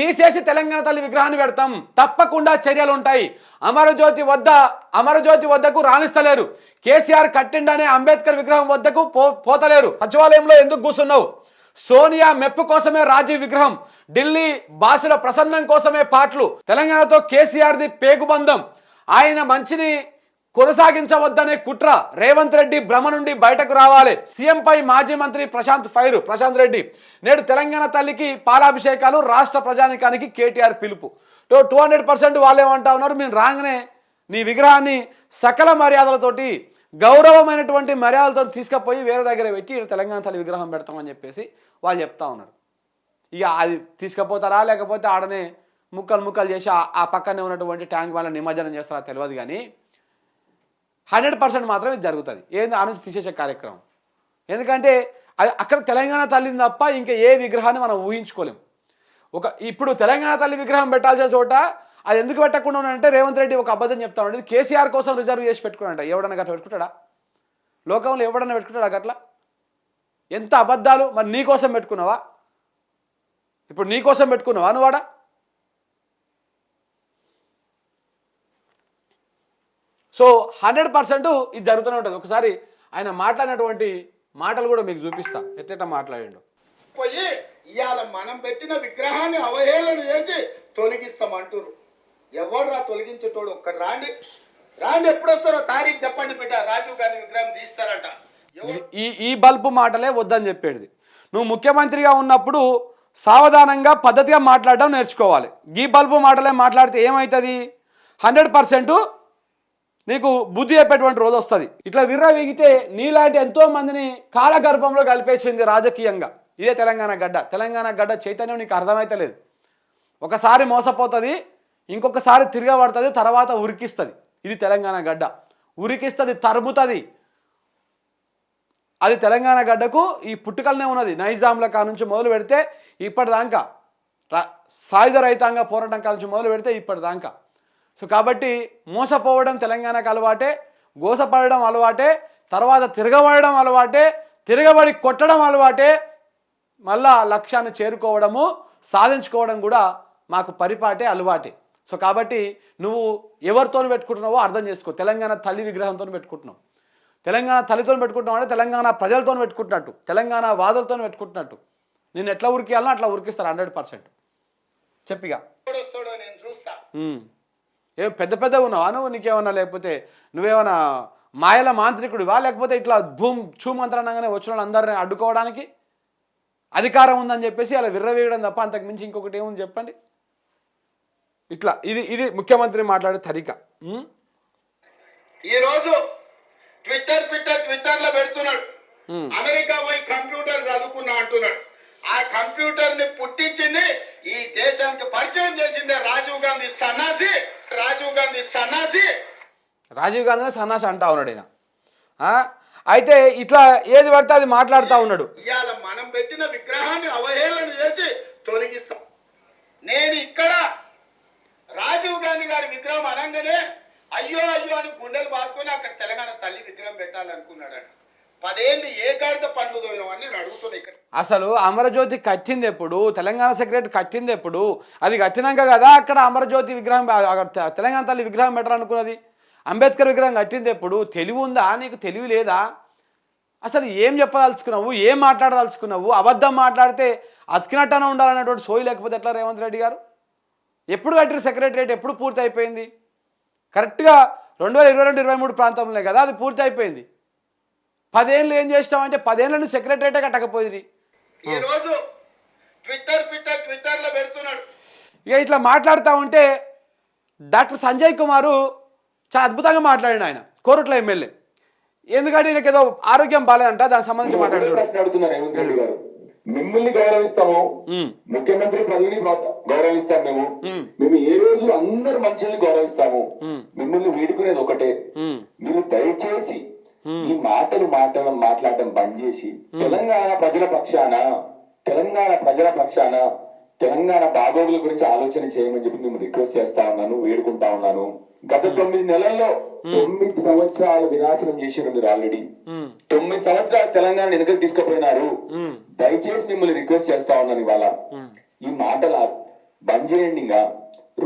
తీసేసి తెలంగాణ తల్లి విగ్రహాన్ని పెడతాం, తప్పకుండా చర్యలు ఉంటాయి. అమరజ్యోతి వద్దకు రాణిస్తలేరు. కేసీఆర్ కట్టిండనే అంబేద్కర్ విగ్రహం వద్దకు పోతలేరు. సచివాలయంలో ఎందుకు కూర్చున్నావు? సోనియా మెప్పు కోసమే రాజీవ్ విగ్రహం, ఢిల్లీ బాసుల ప్రసన్నం కోసమే పాటలు. తెలంగాణతో కేసీఆర్ది పేగుబంధం. ఆయన మంచిని కొనసాగించవద్దనే కుట్ర. రేవంత్ రెడ్డి భ్రమ నుండి బయటకు రావాలి. సీఎంపై మాజీ మంత్రి ప్రశాంత్ రెడ్డి. నేడు తెలంగాణ తల్లికి పాలాభిషేకాలు. రాష్ట్ర ప్రజానికానికి కేటీఆర్ పిలుపు. 200% వాళ్ళు ఏమంటా ఉన్నారు, మేము రాగానే నీ విగ్రహాన్ని సకల మర్యాదలతోటి, గౌరవమైనటువంటి మర్యాదలతో తీసుకుపోయి వేరే దగ్గర పెట్టి తెలంగాణ తల్లి విగ్రహం పెడతామని చెప్పేసి వాళ్ళు చెప్తా ఉన్నారు. ఇక అది తీసుకుపోతారా లేకపోతే ఆడనే ముక్కలు చేసి ఆ పక్కనే ఉన్నటువంటి ట్యాంక్ వాళ్ళ నిమజ్జనం చేస్తారా తెలియదు, కానీ 100% మాత్రం ఇది జరుగుతుంది. ఏంది ఆ నుంచి తీసేసే కార్యక్రమం. ఎందుకంటే అక్కడ తెలంగాణ తల్లిని తప్ప ఇంకా ఏ విగ్రహాన్ని మనం ఊహించుకోలేం. ఇప్పుడు తెలంగాణ తల్లి విగ్రహం పెట్టాల్సిన చోట అది ఎందుకు పెట్టకుండా ఉన్నాడంటే రేవంత్ రెడ్డి ఒక అబద్ధం చెప్తా ఉన్నాడు. కేసీఆర్ కోసం రిజర్వ్ చేసి పెట్టుకున్నాడంట. ఎవడన్నా గట్లా పెట్టుకుంటాడా? లోకంలో ఎవడన్నా పెట్టుకుంటాడా గట్లా? ఎంత అబద్ధాలు. మరి నీ కోసం పెట్టుకున్నావా? ఇప్పుడు నీ కోసం పెట్టుకున్నావా నువ్వాడా? సో 100% ఇది జరుగుతూనే ఉంటుంది. ఒకసారి ఆయన మాట్లాడినటువంటి మాటలు కూడా మీకు చూపిస్తా, ఎట్లా మాట్లాడిండు. పోయి ఇవాళ మనం పెట్టిన విగ్రహాన్ని అవహేళన చేసి తొలగిస్తామంటారు. ఎవర్రా తొలగించేటోడు? ఒక్కడు రాండి ఎప్పుడు వస్తారో తారీఖు చెప్పండి బిడ్డ. రాజీవ్ గాంధీ విగ్రహం తీస్తారట. ఈ బల్బు మాటలే వద్దని చెప్పేది. నువ్వు ముఖ్యమంత్రిగా ఉన్నప్పుడు సావధానంగా పద్ధతిగా మాట్లాడడం నేర్చుకోవాలి. ఈ బల్బు మాటలే మాట్లాడితే ఏమవుతుంది? 100% నీకు బుద్ధి చెప్పేటువంటి రోజు వస్తుంది. ఇట్లా విర్రవీగితే నీలాంటి ఎంతో మందిని కాలగర్భంలో కలిపేసింది రాజకీయంగా ఇదే తెలంగాణ గడ్డ. తెలంగాణ గడ్డ చైతన్యం నీకు అర్థమైతలేదు. ఒకసారి మోసపోతుంది, ఇంకొకసారి తిరగబడుతుంది, తర్వాత ఉరికిస్తుంది. ఇది తెలంగాణ గడ్డ. ఉరికిస్తుంది, తరుముతుంది. అది తెలంగాణ గడ్డకు ఈ పుట్టుకలనే ఉన్నది. నైజాంల కా నుంచి మొదలు పెడితే ఇప్పటిదాకా, సాయుధ రైతాంగ పోరాటం కా నుంచి మొదలు పెడితే ఇప్పటిదాకా. సో కాబట్టి మోసపోవడం తెలంగాణకు అలవాటే, గోసపడడం అలవాటే, తర్వాత తిరగబడడం అలవాటే, తిరగబడి కొట్టడం అలవాటే, మళ్ళా లక్ష్యాన్ని చేరుకోవడము సాధించుకోవడం కూడా మాకు పరిపాటే అలవాటే. సో కాబట్టి నువ్వు ఎవరితో పెట్టుకుంటున్నావో అర్థం చేసుకో. తెలంగాణ తల్లి విగ్రహంతో పెట్టుకుంటున్నావు. తెలంగాణ తల్లితో పెట్టుకుంటున్నావు అంటే తెలంగాణ ప్రజలతో పెట్టుకుంటున్నట్టు, తెలంగాణ వాదులతో పెట్టుకుంటున్నట్టు. నేను ఎట్లా ఉరికియాలనో అట్లా ఉరికిస్తారు 100%. చెప్పిగా ఏం పెద్ద ఉన్నావా నువ్వు? నీకేమన్నా లేకపోతే నువ్వేమన్నా మాయల మాంత్రికుడివా? లేకపోతే ఇట్లా మంత్రణంగానే వచ్చిన వాళ్ళందరినీ అడ్డుకోవడానికి అధికారం ఉందని చెప్పేసి అలా విర్రవీయడం తప్ప అంతకు మించి ఇంకొకటి ఏముంది చెప్పండి? ఇట్లా ఇది ముఖ్యమంత్రి మాట్లాడే తరిక. ఈరోజు ట్విట్టర్లో పెడుతున్నాడు, అమెరికా పోయి కంప్యూటర్ చదువుకున్నా అంటున్నాడు. ఆ కంప్యూటర్ ని పుట్టించింది, ఈ దేశానికి పరిచయం చేసిందే రాజీవ్ గాంధీ సన్నాసి. రాజీవ్ గాంధీ సన్నాసి అంటా ఉన్నాడు ఈయన. అయితే ఇట్లా ఏది పడితే అది మాట్లాడుతూ ఉన్నాడు. ఇవాళ మనం పెట్టిన విగ్రహాన్ని అవహేళన చేసి తొలగిస్తాం. నేను ఇక్కడ రాజీవ్ గాంధీ గారి విగ్రహం అనగానే అయ్యో అని గుండెలు బాదుకొని అక్కడ తెలంగాణ తల్లి విగ్రహం పెట్టాలనుకున్నాడట. 10 ఏళ్ళు ఏ గాడిద పనులు తోయినామని నేను అడుగుతున్నా. ఇక్కడ అసలు అమరజ్యోతి కట్టింది ఎప్పుడు? తెలంగాణ సెక్రటరీ కట్టింది ఎప్పుడు? అది కట్టినాక కదా అక్కడ అమరజ్యోతి విగ్రహం, తెలంగాణ తల్లి విగ్రహం పెట్టాలనుకున్నది. అంబేద్కర్ విగ్రహం కట్టింది ఎప్పుడు? తెలివి ఉందా నీకు? తెలివి లేదా? అసలు ఏం చెప్పదలుచుకున్నావు? ఏం మాట్లాడదలుచుకున్నావు? అబద్ధం మాట్లాడితే అతికినట్టనే ఉండాలన్నటువంటి సోయి లేకపోతే ఎట్లా రేవంత్ రెడ్డి గారు? ఎప్పుడు కట్టిన సెక్రటరియట్ ఎప్పుడు పూర్తి అయిపోయింది? కరెక్ట్గా 2022-23 ప్రాంతంలో కదా అది పూర్తి అయిపోయింది. 10 ఏళ్ళు ఏం చేస్తామంటే 10 ఏళ్ళ నుంచి సెక్రటరియటే కట్టకపోయింది. ఈరోజు ట్విట్టర్లో పెడుతున్నాడు. ఇక ఇట్లా మాట్లాడుతూ ఉంటే డాక్టర్ సంజయ్ కుమారు చాలా అద్భుతంగా మాట్లాడిన ఆయన, కోరుట్ల ఎమ్మెల్యే. ఎందుకంటే ఈయనకి ఏదో ఆరోగ్యం బాగాలేదంట, దానికి సంబంధించి మాట్లాడుతున్నారు. మిమ్మల్ని గౌరవిస్తాము, ముఖ్యమంత్రి పదవిని గౌరవిస్తాం. మేము ఏ రోజు అందరు మనుషుల్ని గౌరవిస్తాము. మిమ్మల్ని వీడుకునేది ఒకటే, మీరు దయచేసి ఈ మాట్లాడడం బంద్ చేసి తెలంగాణ ప్రజల పక్షాన తెలంగాణ బాగోగుల గురించి ఆలోచన చేయమని చెప్పి మేము రిక్వెస్ట్ చేస్తా ఉన్నాను, వేడుకుంటా ఉన్నాను. గత 9 నెలల్లో 9 సంవత్సరాలు వినాశనం చేసినారు మీరు. ఆల్రెడీ 9 సంవత్సరాలు తెలంగాణ వెనుకకు తీసుకుపోయినారు. దయచేసి మిమ్మల్ని రిక్వెస్ట్ చేస్తా ఉన్నాను ఇవాళ ఈ మాటల బంద్ చేయండి. ఇంకా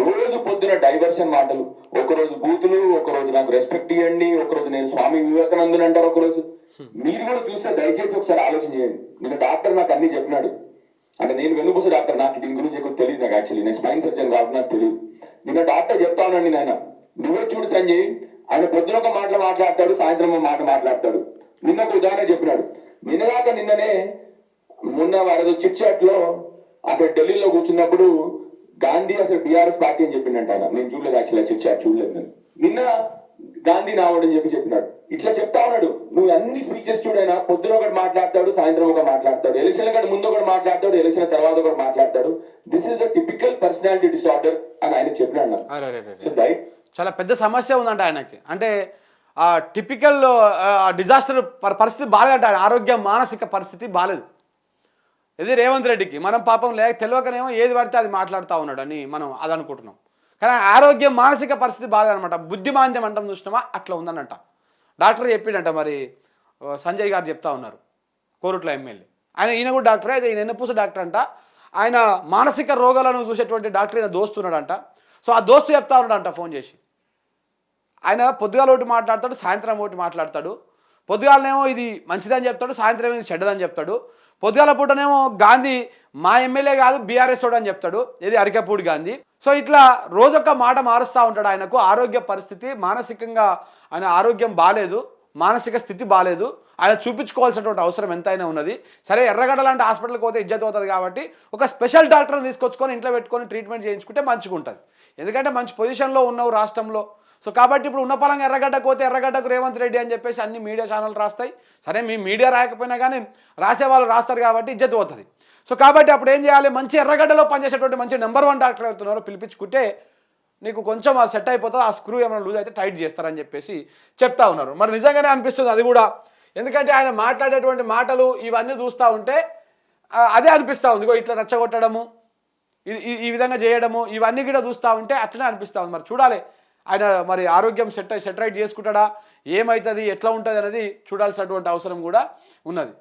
రోజు పొద్దున డైవర్షన్ మాటలు, ఒకరోజు బూతులు, ఒకరోజు నాకు రెస్పెక్ట్ ఇవ్వండి, ఒకరోజు నేను స్వామి వివేకానందుని అంటారు ఒకరోజు. మీరు కూడా చూస్తే దయచేసి ఒకసారి ఆలోచన చేయండి. నిన్న డాక్టర్ నాకు అన్ని చెప్పినాడు. అంటే నేను వెన్నుపూస డాక్టర్, నాకు దీని గురించి ఎక్కువ తెలియదు. నాకు యాక్చువల్లీ నేను స్పైన్ సర్జన్ కాబట్టి నాకు తెలియదు. నిన్న డాక్టర్ చెప్తా ఉన్నాను నాయన, నువ్వే చూడు సంజయ్, ఆయన పొద్దున ఒక మాట మాట్లాడతాడు, సాయంత్రం ఒక మాట మాట్లాడతాడు. నిన్న ఒక ఉదాహరణ చెప్పినాడు. నిన్ననే మొన్న వారు చిట్ చాట్ లో అక్కడ ఢిల్లీలో కూర్చున్నప్పుడు గాంధీ అసలు బీఆర్ఎస్ పార్టీ అని చెప్పిండంట ఆయన. నేను చూడలేదు యాక్చువల్లీ చిట్ చాట్ చూడలేదు నేను. నిన్న గాంధీ నావడని చెప్పినాడు. ఇట్లా చెప్తా ఉన్నాడు. నువ్వు అన్ని స్పీచెస్ చూడైనా పొద్దున ఒకటి మాట్లాడతాడు, సాయంత్రం ఒకటి మాట్లాడతాడు, ఎలక్షన్ కంటే ముందు ఒకటి మాట్లాడతాడు, ఎలక్షన్ తర్వాత ఒకటి మాట్లాడతాడు. This is a typical personality disorder అని ఆయన చెప్పినాడు. చాలా పెద్ద సమస్య ఉందంట ఆయనకి. అంటే ఆ టిపికల్ డిజాస్టర్ పరిస్థితి బాగాలేదంట. ఆయన ఆరోగ్య మానసిక పరిస్థితి బాగాలేదు. ఇది రేవంత్ రెడ్డికి మనం పాపం తెలియకనేమో ఏది పడితే అది మాట్లాడుతూ ఉన్నాడు అని మనం అది అనుకుంటున్నాం. కానీ ఆరోగ్యం మానసిక పరిస్థితి బాగాలేదనమాట. బుద్ధిమాంద్యం అంటాం చూసినామా, అట్లా ఉందన్నట. డాక్టర్ చెప్పిండట. మరి సంజయ్ గారు చెప్తా ఉన్నారు, కోరుట్ల ఎమ్మెల్యే. ఈయన కూడా డాక్టరే, అయితే ఈయన ఎన్నపూస డాక్టర్ అంట. ఆయన మానసిక రోగాలను చూసేటువంటి డాక్టర్ ఈయన దోస్తున్నాడంట. సో ఆ దోస్తు చెప్తా ఉన్నాడంట ఫోన్ చేసి. ఆయన పొద్దుగాల ఒకటి మాట్లాడతాడు, సాయంత్రం ఒకటి మాట్లాడతాడు. పొద్దుగాలనేమో ఇది మంచిదని చెప్తాడు, సాయంత్రం ఇది చెడ్డదని చెప్తాడు. పొద్దుగాల పూటనేమో గాంధీ మా ఎమ్మెల్యే కాదు బీఆర్ఎస్ అని చెప్తాడు, ఇది అరికపూడి గాంధీ. సో ఇట్లా రోజొక్క మాట మారుస్తూ ఉంటాడు. ఆయనకు ఆరోగ్య పరిస్థితి మానసికంగా ఆయన ఆరోగ్యం బాగాలేదు, మానసిక స్థితి బాగాలేదు. ఆయన చూపించుకోవాల్సినటువంటి అవసరం ఎంతైనా ఉన్నది. సరే ఎర్రగడ్డ లాంటి హాస్పిటల్కి పోతే ఇజ్జత్ అవుతుంది కాబట్టి ఒక స్పెషల్ డాక్టర్ని తీసుకొచ్చుకొని ఇంట్లో పెట్టుకొని ట్రీట్మెంట్ చేయించుకుంటే మంచిగా ఉంటుంది. ఎందుకంటే మంచి పొజిషన్లో ఉన్నావు రాష్ట్రంలో. సో కాబట్టి ఇప్పుడు ఉన్న పలంగా ఎర్రగడ్డకు పోతే ఎర్రగడ్డకు రేవంత్ రెడ్డి అని చెప్పేసి అన్ని మీడియా ఛానల్ రాస్తాయి. సరే మీ మీడియా రాయకపోయినా కానీ రాసే వాళ్ళు రాస్తారు కాబట్టి ఇజ్జత్ పోతుంది. సో కాబట్టి అప్పుడు ఏం చేయాలి, మంచి ఎర్రగడ్డలో పనిచేసేటువంటి మంచి నెంబర్ 1 డాక్టర్ అవుతున్నారో పిలిపించుకుంటే నీకు కొంచెం అది సెట్ అయిపోతుంది, ఆ స్క్రూ ఏమైనా లూజ్ అయితే టైట్ చేస్తారని చెప్పేసి చెప్తా ఉన్నారు. మరి నిజంగానే అనిపిస్తుంది అది కూడా. ఎందుకంటే ఆయన మాట్లాడేటువంటి మాటలు ఇవన్నీ చూస్తూ ఉంటే అదే అనిపిస్తూ ఉంది. ఇట్లా రెచ్చగొట్టడము, ఈ విధంగా చేయడము, ఇవన్నీ కూడా చూస్తూ ఉంటే అట్లనే అనిపిస్తూ ఉంది. మరి చూడాలి ఆయన మరి ఆరోగ్యం సెట్ రైట్ చేసుకుంటాడా, ఏమవుతుంది, ఎట్లా ఉంటుంది అనేది చూడాల్సినటువంటి అవసరం కూడా ఉన్నది.